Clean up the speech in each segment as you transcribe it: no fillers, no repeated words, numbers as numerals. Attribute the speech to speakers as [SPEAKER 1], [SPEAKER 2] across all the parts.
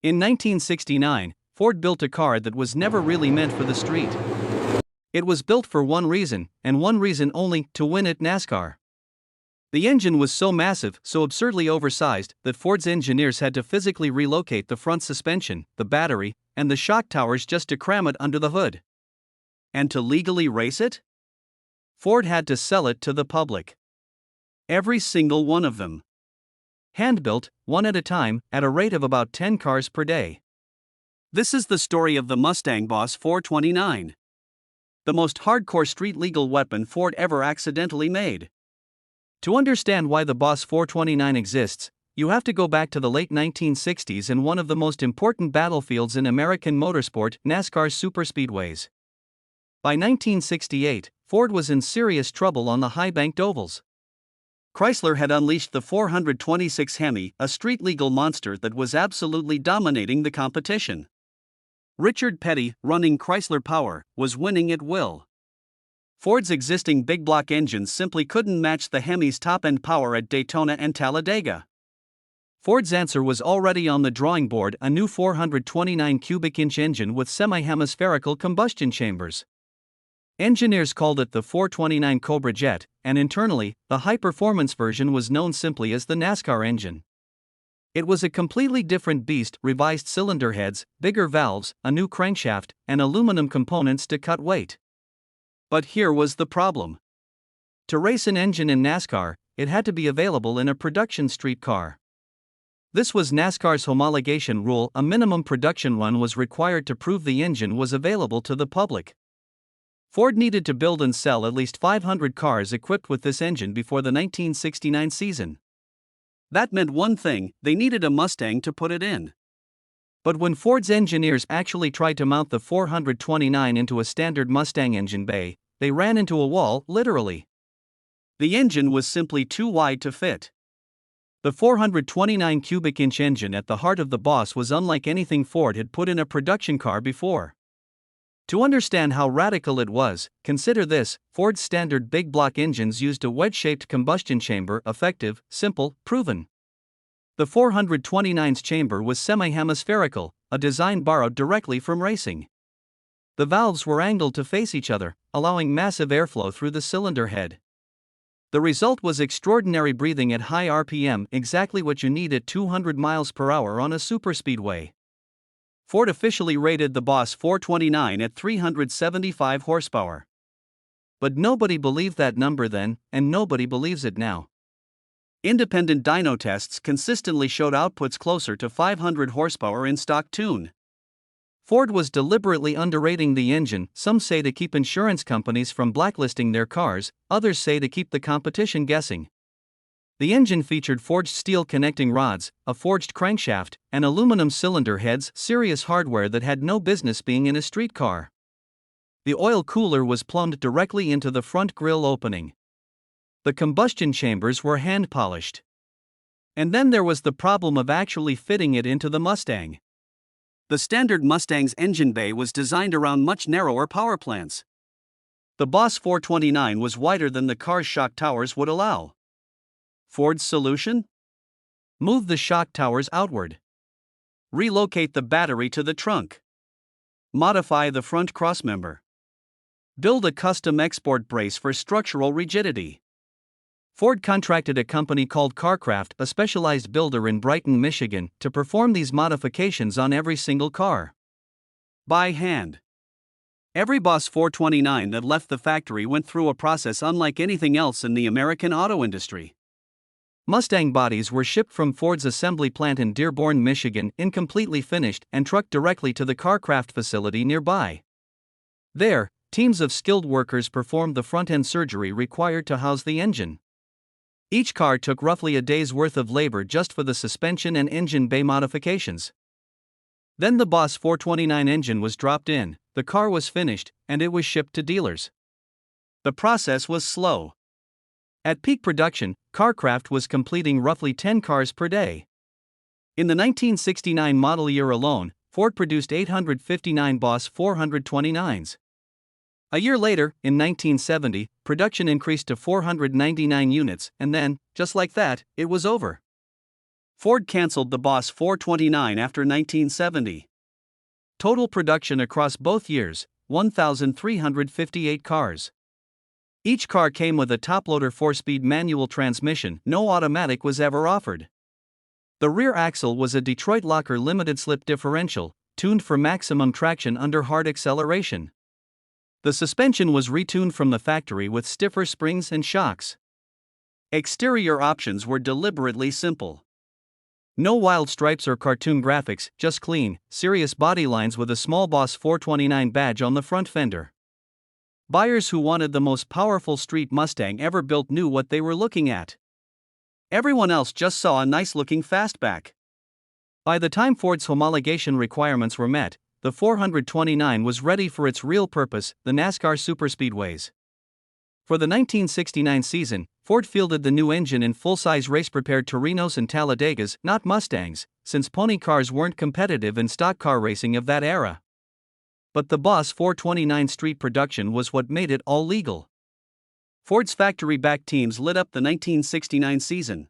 [SPEAKER 1] In 1969, Ford built a car that was never really meant for the street. It was built for one reason, and one reason only: to win at NASCAR. The engine was so massive, so absurdly oversized, that Ford's engineers had to physically relocate the front suspension, the battery, and the shock towers just to cram it under the hood. And to legally race it? Ford had to sell it to the public. Every single one of them. Hand-built, one at a time, at a rate of about 10 cars per day. This is the story of the Mustang Boss 429. The most hardcore street-legal weapon Ford ever accidentally made. To understand why the Boss 429 exists, you have to go back to the late 1960s and one of the most important battlefields in American motorsport, NASCAR's superspeedways. By 1968, Ford was in serious trouble on the high-banked ovals. Chrysler had unleashed the 426 Hemi, a street-legal monster that was absolutely dominating the competition. Richard Petty, running Chrysler Power, was winning at will. Ford's existing big-block engines simply couldn't match the Hemi's top-end power at Daytona and Talladega. Ford's answer was already on the drawing board: a new 429 cubic inch engine with semi-hemispherical combustion chambers. Engineers called it the 429 Cobra Jet, and internally, the high-performance version was known simply as the NASCAR engine. It was a completely different beast: revised cylinder heads, bigger valves, a new crankshaft, and aluminum components to cut weight. But here was the problem. To race an engine in NASCAR, it had to be available in a production street car. This was NASCAR's homologation rule: a minimum production run was required to prove the engine was available to the public. Ford needed to build and sell at least 500 cars equipped with this engine before the 1969 season. That meant one thing: they needed a Mustang to put it in. But when Ford's engineers actually tried to mount the 429 into a standard Mustang engine bay, they ran into a wall, literally. The engine was simply too wide to fit. The 429 cubic inch engine at the heart of the Boss was unlike anything Ford had put in a production car before. To understand how radical it was, consider this: Ford's standard big block engines used a wedge-shaped combustion chamber. Effective, simple, proven. The 429's chamber was semi-hemispherical, a design borrowed directly from racing. The valves were angled to face each other, allowing massive airflow through the cylinder head. The result was extraordinary breathing at high RPM, exactly what you need at 200 miles per hour on a superspeedway. Ford officially rated the Boss 429 at 375 horsepower. But nobody believed that number then, and nobody believes it now. Independent dyno tests consistently showed outputs closer to 500 horsepower in stock tune. Ford was deliberately underrating the engine. Some say to keep insurance companies from blacklisting their cars, others say to keep the competition guessing. The engine featured forged steel connecting rods, a forged crankshaft, and aluminum cylinder heads, serious hardware that had no business being in a street car. The oil cooler was plumbed directly into the front grille opening. The combustion chambers were hand-polished. And then there was the problem of actually fitting it into the Mustang. The standard Mustang's engine bay was designed around much narrower power plants. The Boss 429 was wider than the car's shock towers would allow. Ford's solution? Move the shock towers outward. Relocate the battery to the trunk. Modify the front crossmember. Build a custom export brace for structural rigidity. Ford contracted a company called Kar Kraft, a specialized builder in Brighton, Michigan, to perform these modifications on every single car. By hand. Every Boss 429 that left the factory went through a process unlike anything else in the American auto industry. Mustang bodies were shipped from Ford's assembly plant in Dearborn, Michigan, incompletely finished, and trucked directly to the Kar Kraft facility nearby. There, teams of skilled workers performed the front-end surgery required to house the engine. Each car took roughly a day's worth of labor just for the suspension and engine bay modifications. Then the Boss 429 engine was dropped in, the car was finished, and it was shipped to dealers. The process was slow. At peak production, Kar Kraft was completing roughly 10 cars per day. In the 1969 model year alone, Ford produced 859 Boss 429s. A year later, in 1970, production increased to 499 units, and then, just like that, it was over. Ford canceled the Boss 429 after 1970. Total production across both years, 1,358 cars. Each car came with a toploader 4-speed manual transmission, no automatic was ever offered. The rear axle was a Detroit Locker limited slip differential, tuned for maximum traction under hard acceleration. The suspension was retuned from the factory with stiffer springs and shocks. Exterior options were deliberately simple. No wild stripes or cartoon graphics, just clean, serious body lines with a small Boss 429 badge on the front fender. Buyers who wanted the most powerful street Mustang ever built knew what they were looking at. Everyone else just saw a nice-looking fastback. By the time Ford's homologation requirements were met, the 429 was ready for its real purpose, the NASCAR superspeedways. For the 1969 season, Ford fielded the new engine in full-size race-prepared Torinos and Talladegas, not Mustangs, since pony cars weren't competitive in stock car racing of that era. But the Boss 429 street production was what made it all legal. Ford's factory-backed teams lit up the 1969 season.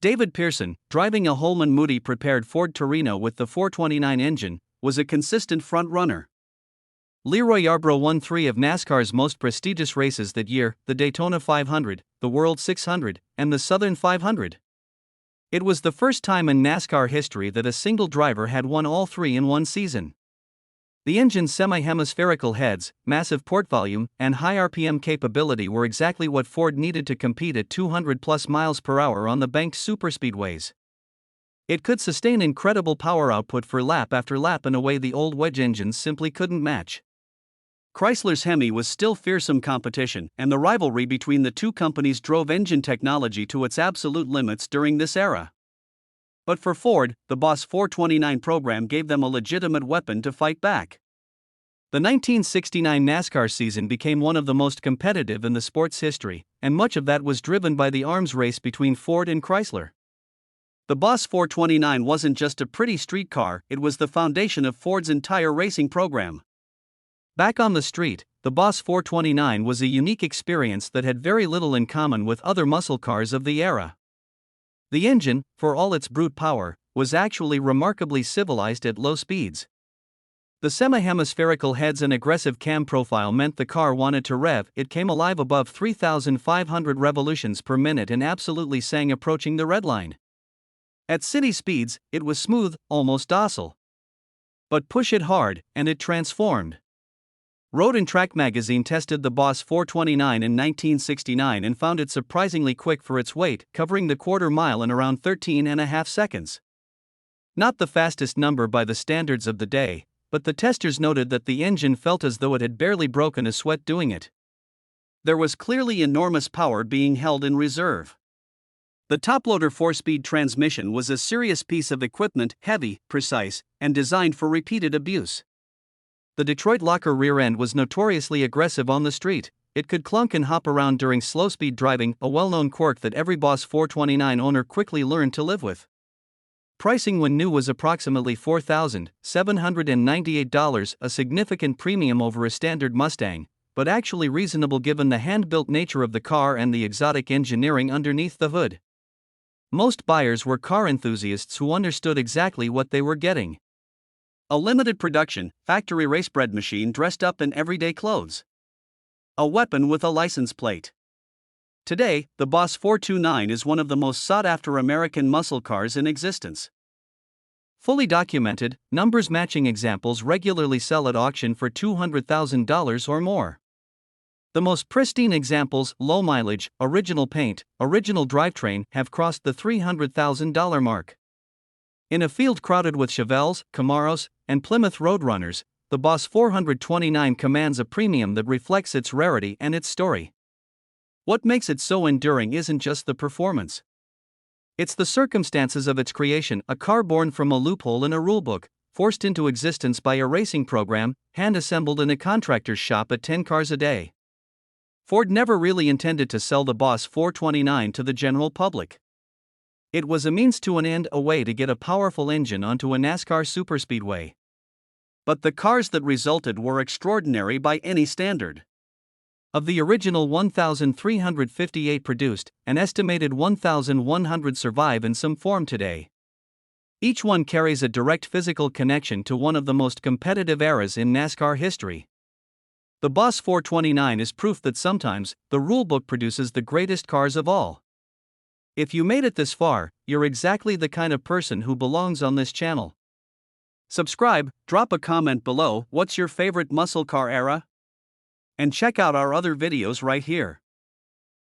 [SPEAKER 1] David Pearson, driving a Holman Moody-prepared Ford Torino with the 429 engine, was a consistent front-runner. LeeRoy Yarbrough won 3 of NASCAR's most prestigious races that year, the Daytona 500, the World 600, and the Southern 500. It was the first time in NASCAR history that a single driver had won all 3 in one season. The engine's semi-hemispherical heads, massive port volume, and high RPM capability were exactly what Ford needed to compete at 200+ miles per hour on the banked superspeedways. It could sustain incredible power output for lap after lap in a way the old wedge engines simply couldn't match. Chrysler's Hemi was still fearsome competition, and the rivalry between the two companies drove engine technology to its absolute limits during this era. But for Ford, the Boss 429 program gave them a legitimate weapon to fight back. The 1969 NASCAR season became one of the most competitive in the sport's history, and much of that was driven by the arms race between Ford and Chrysler. The Boss 429 wasn't just a pretty street car, it was the foundation of Ford's entire racing program. Back on the street, the Boss 429 was a unique experience that had very little in common with other muscle cars of the era. The engine, for all its brute power, was actually remarkably civilized at low speeds. The semi-hemispherical heads and aggressive cam profile meant the car wanted to rev. It came alive above 3,500 revolutions per minute and absolutely sang approaching the red line. At city speeds, it was smooth, almost docile. But push it hard, and it transformed. Road and Track magazine tested the Boss 429 in 1969 and found it surprisingly quick for its weight, covering the quarter mile in around 13.5 seconds. Not the fastest number by the standards of the day, but the testers noted that the engine felt as though it had barely broken a sweat doing it. There was clearly enormous power being held in reserve. The toploader 4-speed transmission was a serious piece of equipment, heavy, precise, and designed for repeated abuse. The Detroit Locker rear end was notoriously aggressive on the street. It could clunk and hop around during slow-speed driving, a well-known quirk that every Boss 429 owner quickly learned to live with. Pricing when new was approximately $4,798, a significant premium over a standard Mustang, but actually reasonable given the hand-built nature of the car and the exotic engineering underneath the hood. Most buyers were car enthusiasts who understood exactly what they were getting. A limited production, factory race-bred machine dressed up in everyday clothes. A weapon with a license plate. Today, the Boss 429 is one of the most sought-after American muscle cars in existence. Fully documented, numbers-matching examples regularly sell at auction for $200,000 or more. The most pristine examples, low mileage, original paint, original drivetrain, have crossed the $300,000 mark. In a field crowded with Chevelles, Camaros, and Plymouth Roadrunners, the Boss 429 commands a premium that reflects its rarity and its story. What makes it so enduring isn't just the performance. It's the circumstances of its creation, a car born from a loophole in a rulebook, forced into existence by a racing program, hand-assembled in a contractor's shop at 10 cars a day. Ford never really intended to sell the Boss 429 to the general public. It was a means to an end, a way to get a powerful engine onto a NASCAR superspeedway. But the cars that resulted were extraordinary by any standard. Of the original 1,358 produced, an estimated 1,100 survive in some form today. Each one carries a direct physical connection to one of the most competitive eras in NASCAR history. The Boss 429 is proof that sometimes, the rulebook produces the greatest cars of all. If you made it this far, you're exactly the kind of person who belongs on this channel. Subscribe, drop a comment below, what's your favorite muscle car era? And check out our other videos right here.